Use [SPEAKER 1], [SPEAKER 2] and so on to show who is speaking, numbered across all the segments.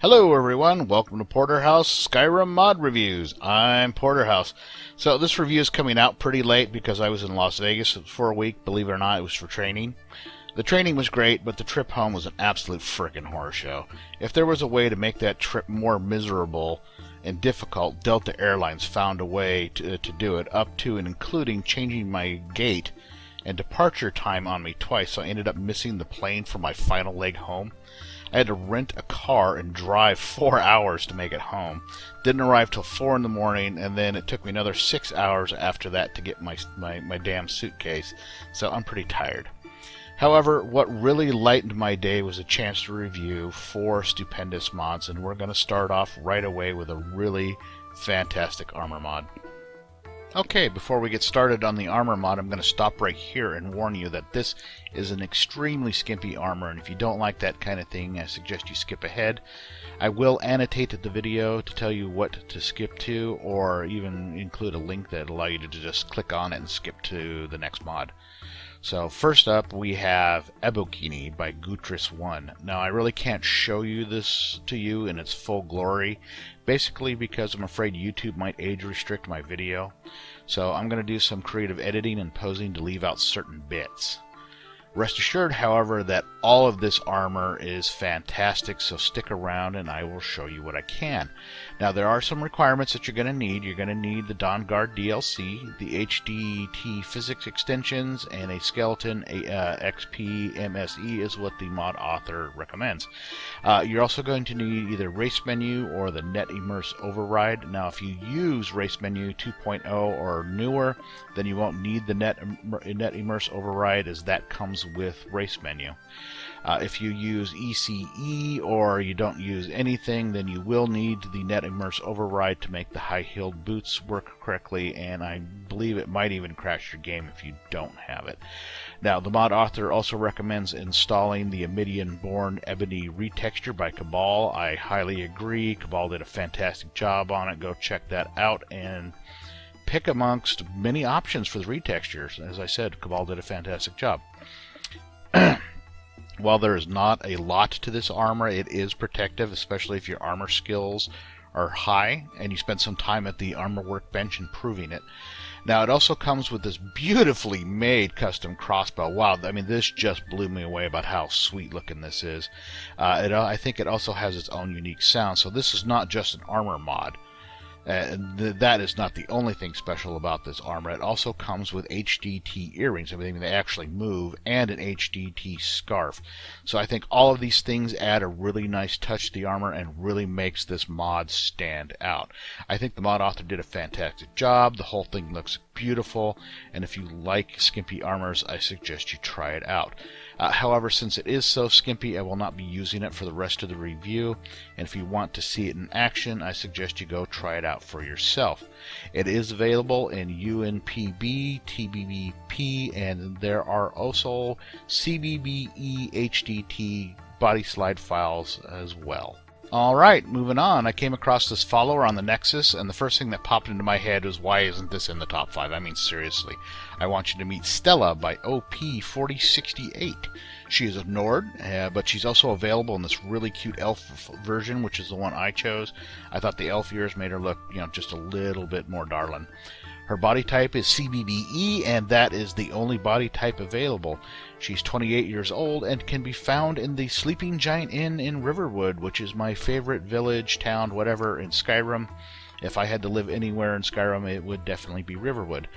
[SPEAKER 1] Hello everyone, welcome to Porterhouse Skyrim Mod Reviews. I'm Porterhouse. So this review is coming out pretty late because I was in Las Vegas for a week. Believe it or not, it was for training. The training was great, but the trip home was an absolute frickin' horror show. If there was a way to make that trip more miserable and difficult, Delta Airlines found a way to do it, up to and including changing my gate and departure time on me twice, so I ended up missing the plane for my final leg home. I had to rent a car and drive 4 hours to make it home. Didn't arrive till 4 in the morning, and then it took me another 6 hours after that to get my damn suitcase, so I'm pretty tired. However, what really lightened my day was a chance to review 4 stupendous mods, and we're going to start off right away with a really fantastic armor mod. Okay, before we get started on the armor mod, I'm going to stop right here and warn you that this is an extremely skimpy armor, and if you don't like that kind of thing, I suggest you skip ahead. I will annotate the video to tell you what to skip to, or even include a link that will allow you to just click on it and skip to the next mod. So first up, we have Ebokini by Gutris1. Now, I really can't show you this to you in its full glory, basically because I'm afraid YouTube might age restrict my video. So I'm going to do some creative editing and posing to leave out certain bits. Rest assured, however, that all of this armor is fantastic, so stick around and I will show you what I can. Now, there are some requirements that you're going to need. You're going to need the Dawnguard DLC, the HDT physics extensions, and a skeleton XP MSE is what the mod author recommends. You're also going to need either Race Menu or the Net Immerse Override. Now, if you use Race Menu 2.0 or newer, then you won't need the Net Immerse Override, as that comes with Race Menu. If you use ECE or you don't use anything, then you will need the Net Immerse Override to make the high-heeled boots work correctly, and I believe it might even crash your game if you don't have it. Now, the mod author also recommends installing the Amidian-born Ebony retexture by Cabal. I highly agree. Cabal did a fantastic job on it. Go check that out and pick amongst many options for the retextures. As I said, Cabal did a fantastic job. While there is not a lot to this armor, it is protective, especially if your armor skills are high and you spend some time at the armor workbench improving it. Now, it also comes with this beautifully made custom crossbow. Wow, I mean, this just blew me away about how sweet looking this is. I think it also has its own unique sound, so this is not just an armor mod. That is not the only thing special about this armor. It also comes with HDT earrings, everything they actually move, and an HDT scarf. So I think all of these things add a really nice touch to the armor and really makes this mod stand out. I think the mod author did a fantastic job. The whole thing looks beautiful, and if you like skimpy armors, I suggest you try it out. However, since it is so skimpy, I will not be using it for the rest of the review, and if you want to see it in action, I suggest you go try it out for yourself. It is available in UNPB, TBBP, and there are also CBBE HDT body slide files as well. Alright, moving on. I came across this follower on the Nexus, and the first thing that popped into my head was, why isn't this in the top 5? I mean, seriously. I want you to meet Stella by OP4068. She is a Nord, but she's also available in this really cute elf version, which is the one I chose. I thought the elf ears made her look, just a little bit more darling. Her body type is CBBE, and that is the only body type available. She's 28 years old and can be found in the Sleeping Giant Inn in Riverwood, which is my favorite village, town, whatever, in Skyrim. If I had to live anywhere in Skyrim, it would definitely be Riverwood.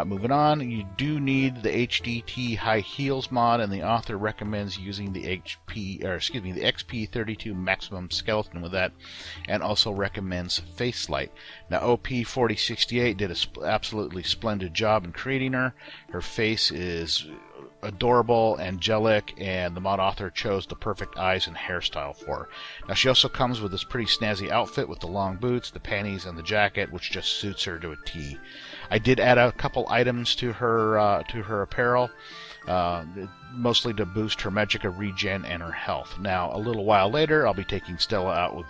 [SPEAKER 1] Moving on, you do need the HDT High Heels mod, and the author recommends using the XP32 Maximum Skeleton with that, and also recommends Face Light. Now, OP4068 did an absolutely splendid job in creating her. Her face is adorable, angelic, and the mod author chose the perfect eyes and hairstyle for her. Now, she also comes with this pretty snazzy outfit with the long boots, the panties, and the jacket, which just suits her to a T. I did add a couple items to her apparel, mostly to boost her magicka regen and her health. Now, a little while later, I'll be taking Stella out with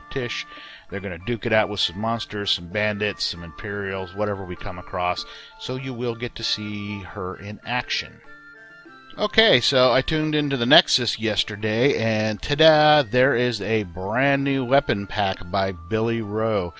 [SPEAKER 1] Tish. They're going to duke it out with some monsters, some bandits, some Imperials, whatever we come across, so you will get to see her in action. Okay, so I tuned into the Nexus yesterday, and ta-da, there is a brand new weapon pack by Billyro.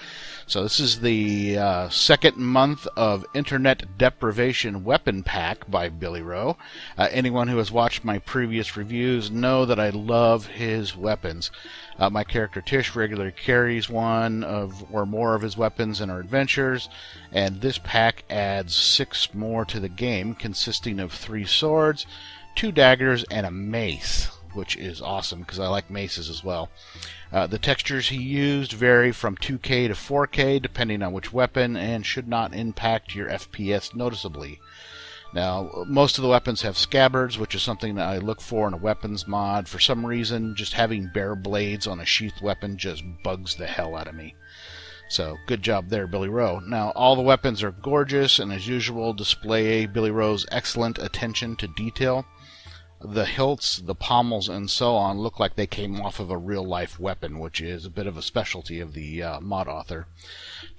[SPEAKER 1] So this is the second month of Internet Deprivation weapon pack by Billyro. Anyone who has watched my previous reviews know that I love his weapons. My character Tish regularly carries one or more of his weapons in our adventures, and this pack adds 6 more to the game, consisting of 3 swords, 2 daggers, and a mace, which is awesome because I like maces as well. The textures he used vary from 2K to 4K depending on which weapon and should not impact your FPS noticeably. Now, most of the weapons have scabbards, which is something that I look for in a weapons mod. For some reason, just having bare blades on a sheathed weapon just bugs the hell out of me. So, good job there, Billyro. Now, all the weapons are gorgeous and, as usual, display Billyro's excellent attention to detail. The hilts, the pommels, and so on look like they came off of a real-life weapon, which is a bit of a specialty of the mod author.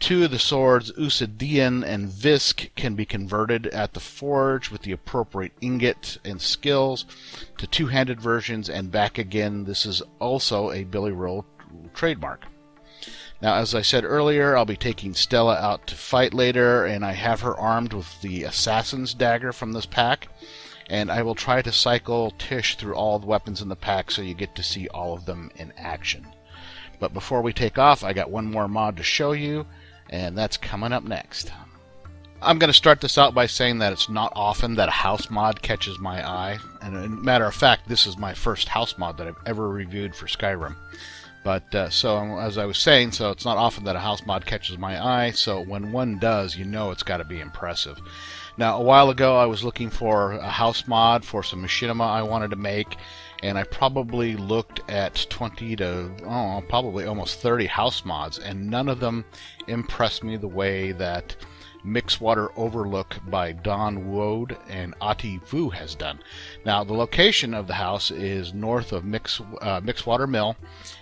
[SPEAKER 1] 2 of the swords, Usidian and Visk, can be converted at the forge with the appropriate ingot and skills to 2-handed versions and back again. This is also a Billyro trademark. Now, as I said earlier, I'll be taking Stella out to fight later, and I have her armed with the Assassin's Dagger from this pack. And I will try to cycle Tish through all the weapons in the pack so you get to see all of them in action. But before we take off, I got one more mod to show you, and that's coming up next. I'm going to start this out by saying that it's not often that a house mod catches my eye. And as a matter of fact, this is my first house mod that I've ever reviewed for Skyrim. But so, as I was saying, so it's not often that a house mod catches my eye, so when one does, you know it's got to be impressive. Now, a while ago, I was looking for a house mod for some machinima I wanted to make, and I probably looked at 20 to, probably almost 30 house mods, and none of them impressed me the way that Mixwater Overlook by DonWode and AhtiVou has done. Now, the location of the house is north of Mixwater Mill.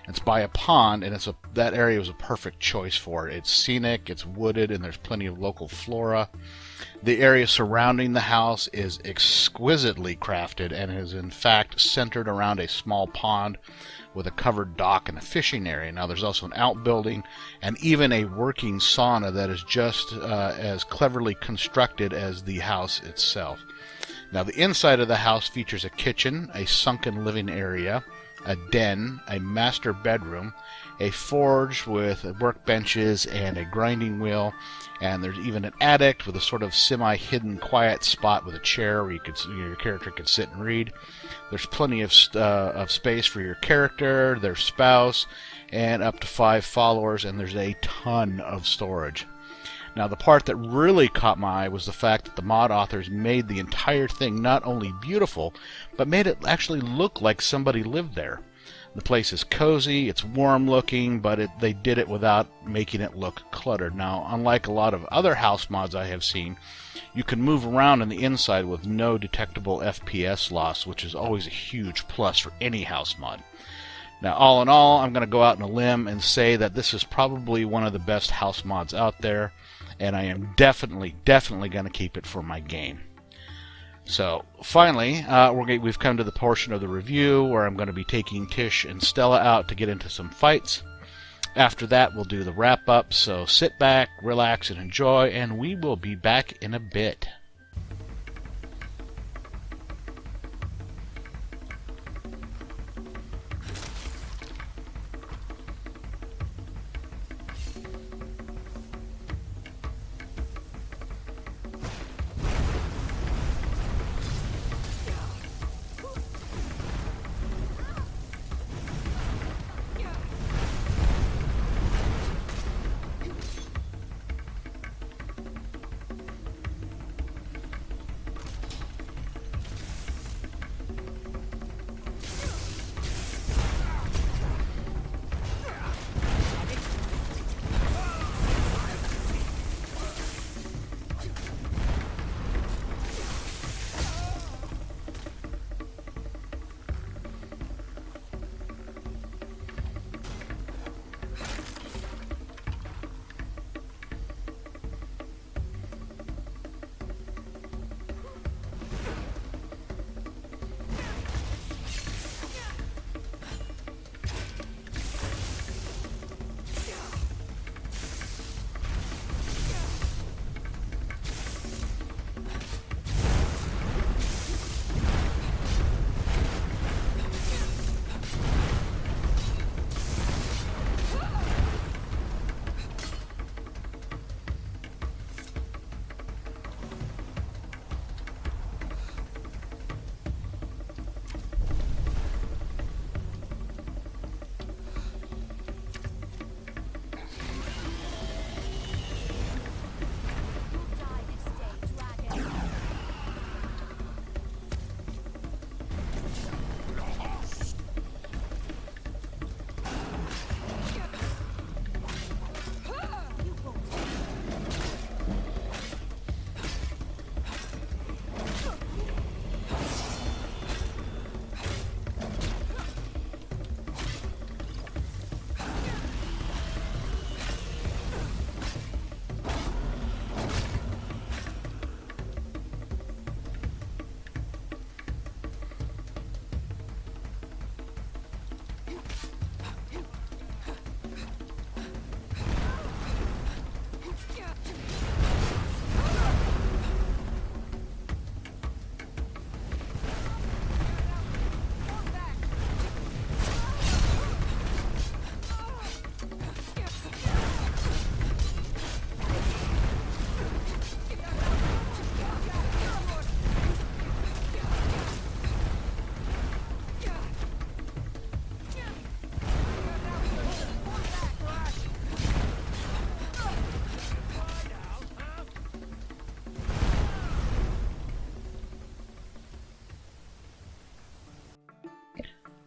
[SPEAKER 1] It's by a pond, and that area was a perfect choice for it. It's scenic, it's wooded, and there's plenty of local flora. The area surrounding the house is exquisitely crafted and is in fact centered around a small pond with a covered dock and a fishing area. Now, there's also an outbuilding and even a working sauna that is just as cleverly constructed as the house itself. Now, the inside of the house features a kitchen, a sunken living area, a den, a master bedroom, a forge with workbenches and a grinding wheel, and there's even an attic with a sort of semi-hidden quiet spot with a chair where your character could sit and read. There's plenty of space for your character, their spouse, and up to 5 followers, and there's a ton of storage. Now, the part that really caught my eye was the fact that the mod authors made the entire thing not only beautiful, but made it actually look like somebody lived there. The place is cozy, it's warm looking, but they did it without making it look cluttered. Now, unlike a lot of other house mods I have seen, you can move around on the inside with no detectable FPS loss, which is always a huge plus for any house mod. Now, all in all, I'm going to go out on a limb and say that this is probably one of the best house mods out there, and I am definitely going to keep it for my game. So, finally, we've come to the portion of the review where I'm going to be taking Tish and Stella out to get into some fights. After that, we'll do the wrap-up, so sit back, relax, and enjoy, and we will be back in a bit.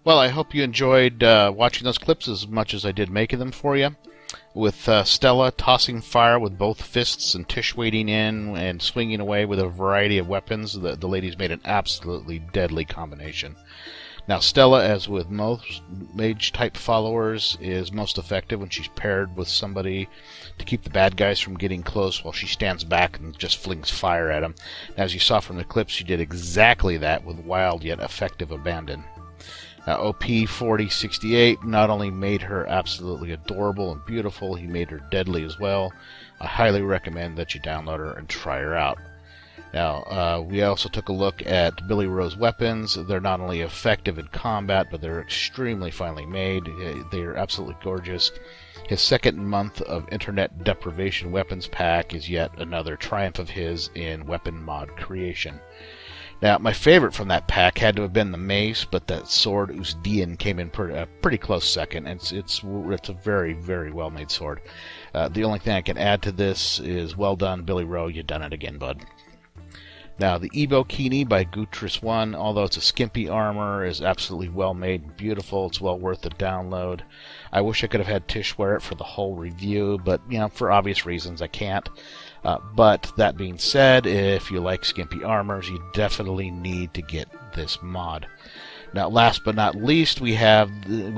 [SPEAKER 1] Well, I hope you enjoyed watching those clips as much as I did making them for you. With Stella tossing fire with both fists and Tish wading in and swinging away with a variety of weapons, the ladies made an absolutely deadly combination. Now, Stella, as with most mage-type followers, is most effective when she's paired with somebody to keep the bad guys from getting close while she stands back and just flings fire at them. As you saw from the clips, she did exactly that with wild yet effective abandon. OP 4068 not only made her absolutely adorable and beautiful, he made her deadly as well. I highly recommend that you download her and try her out. Now, we also took a look at Billyro's weapons. They're not only effective in combat, but they're extremely finely made. They're absolutely gorgeous. His second month of Internet Deprivation weapons pack is yet another triumph of his in weapon mod creation. Now, my favorite from that pack had to have been the mace, but that sword Usdian came in a pretty close second. It's a very, very well-made sword. The only thing I can add to this is, well done, Billyro, you done it again, bud. Now, the Ebokini by Gutris 1, although it's a skimpy armor, is absolutely well-made and beautiful. It's well worth the download. I wish I could have had Tish wear it for the whole review, but, for obvious reasons, I can't. But that being said, if you like skimpy armors, you definitely need to get this mod. Now, last but not least, we had the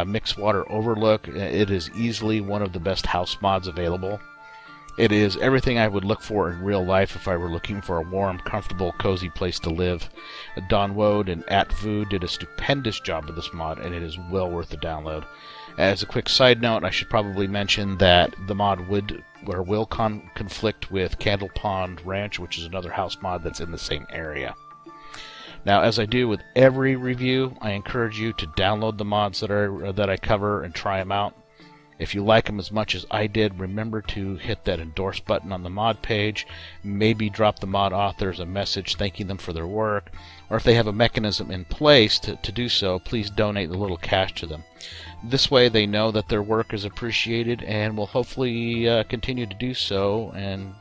[SPEAKER 1] Mixwater Overlook. It is easily one of the best house mods available. It is everything I would look for in real life if I were looking for a warm, comfortable, cozy place to live. DonWode and AhtiVou did a stupendous job with this mod, and it is well worth the download. As a quick side note, I should probably mention that the mod will conflict with Candle Pond Ranch, which is another house mod that's in the same area. Now, as I do with every review, I encourage you to download the mods that I cover and try them out. If you like them as much as I did, remember to hit that endorse button on the mod page. Maybe drop the mod authors a message thanking them for their work. Or if they have a mechanism in place to do so, please donate a little cash to them. This way they know that their work is appreciated and will hopefully continue to do so and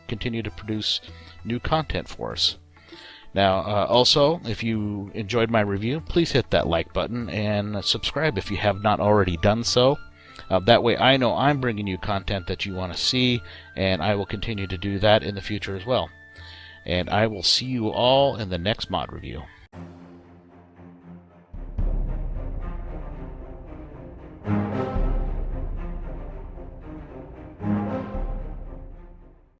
[SPEAKER 1] continue to produce new content for us. Now, also, if you enjoyed my review, please hit that like button and subscribe if you have not already done so. That way I know I'm bringing you content that you want to see, and I will continue to do that in the future as well. And I will see you all in the next mod review.